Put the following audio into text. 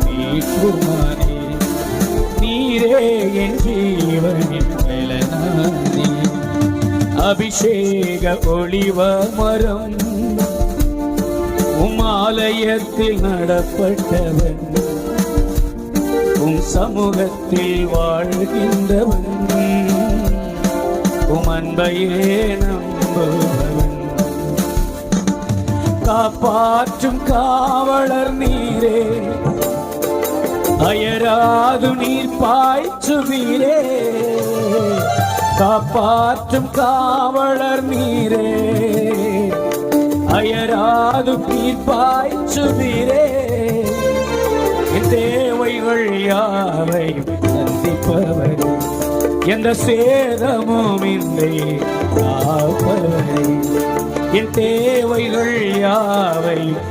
நீக்குமானே நீரே என் ஜீவனின் பலனானே அபிஷேக ஒளிவ மரம் ஆலயத்தில் நடப்பட்டவன் சமூகத்தில் வாழ்கின்றவன் அன்பையே நம்புவன் காப்பாற்றும் காவலர் நீரே அயராது நீர் பாய்ச்சுவீரே காப்பாற்றும் காவலர் நீரே அயராது நீர் பாய்ச்சுவீரே என் தேவைகள் யாவையும் சந்திப்பவர் எந்த சேதமும் இல்லை காப்பவர் என் தேவைகள் யாவையும்